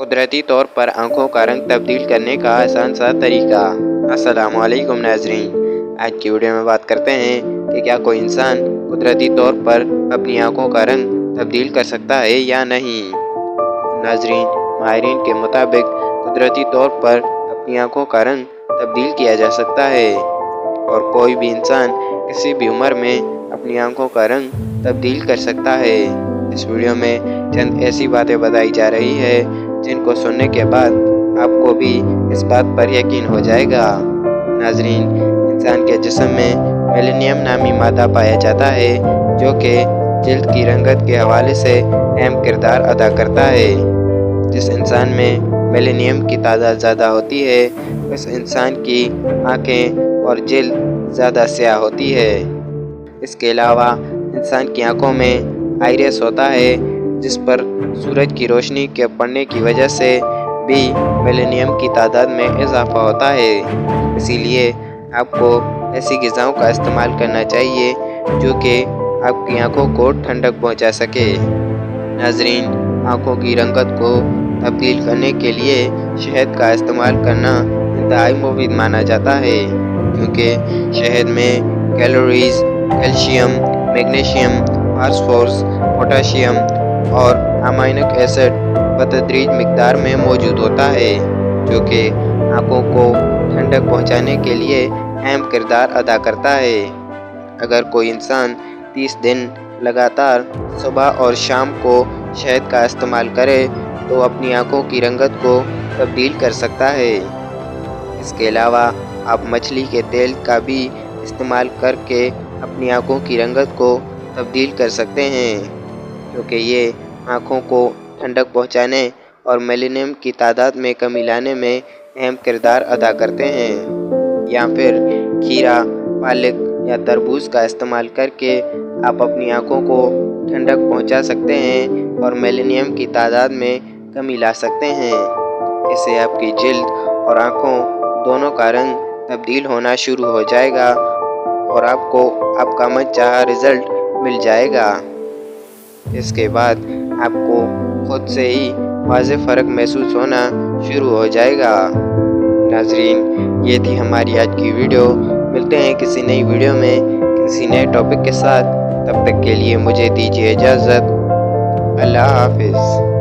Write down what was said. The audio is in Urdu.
قدرتی طور پر آنکھوں کا رنگ تبدیل کرنے کا آسان سا طریقہ۔ السلام علیکم ناظرین، آج کی ویڈیو میں بات کرتے ہیں کہ کیا کوئی انسان قدرتی طور پر اپنی آنکھوں کا رنگ تبدیل کر سکتا ہے یا نہیں۔ ناظرین، ماہرین کے مطابق قدرتی طور پر اپنی آنکھوں کا رنگ تبدیل کیا جا سکتا ہے اور کوئی بھی انسان کسی بھی عمر میں اپنی آنکھوں کا رنگ تبدیل کر سکتا ہے۔ اس ویڈیو میں چند ایسی باتیں بتائی جا رہی ہے جن کو سننے کے بعد آپ کو بھی اس بات پر یقین ہو جائے گا۔ ناظرین، انسان کے جسم میں میلینیم نامی مادہ پایا جاتا ہے جو کہ جلد کی رنگت کے حوالے سے اہم کردار ادا کرتا ہے۔ جس انسان میں میلینیم کی تعداد زیادہ ہوتی ہے اس انسان کی آنکھیں اور جلد زیادہ سیاہ ہوتی ہے۔ اس کے علاوہ انسان کی آنکھوں میں آئرس ہوتا ہے جس پر سورج کی روشنی کے پڑنے کی وجہ سے بھی میلینیم کی تعداد میں اضافہ ہوتا ہے۔ اسی لیے آپ کو ایسی غذاؤں کا استعمال کرنا چاہیے جو کہ آپ کی آنکھوں کو ٹھنڈک پہنچا سکے۔ ناظرین، آنکھوں کی رنگت کو تبدیل کرنے کے لیے شہد کا استعمال کرنا انتہائی مفید مانا جاتا ہے کیونکہ شہد میں calories, calcium, magnesium, phosphorus, potassium اور امائنک ایسڈ بتدریج مقدار میں موجود ہوتا ہے جو کہ آنکھوں کو ٹھنڈک پہنچانے کے لیے اہم کردار ادا کرتا ہے۔ اگر کوئی انسان 30 دن لگاتار صبح اور شام کو شہد کا استعمال کرے تو اپنی آنکھوں کی رنگت کو تبدیل کر سکتا ہے۔ اس کے علاوہ آپ مچھلی کے تیل کا بھی استعمال کر کے اپنی آنکھوں کی رنگت کو تبدیل کر سکتے ہیں کیونکہ یہ آنکھوں کو ٹھنڈک پہنچانے اور میلینیم کی تعداد میں کمی لانے میں اہم کردار ادا کرتے ہیں۔ یا پھر کھیرا، پالک یا تربوز کا استعمال کر کے آپ اپنی آنکھوں کو ٹھنڈک پہنچا سکتے ہیں اور میلینیم کی تعداد میں کمی لا سکتے ہیں۔ اس سے آپ کی جلد اور آنکھوں دونوں کا رنگ تبدیل ہونا شروع ہو جائے گا اور آپ کو آپ کا من چاہا رزلٹ مل جائے گا۔ اس کے بعد آپ کو خود سے ہی واضح فرق محسوس ہونا شروع ہو جائے گا۔ ناظرین، یہ تھی ہماری آج کی ویڈیو۔ ملتے ہیں کسی نئی ویڈیو میں کسی نئے ٹاپک کے ساتھ۔ تب تک کے لیے مجھے دیجیے اجازت۔ اللہ حافظ۔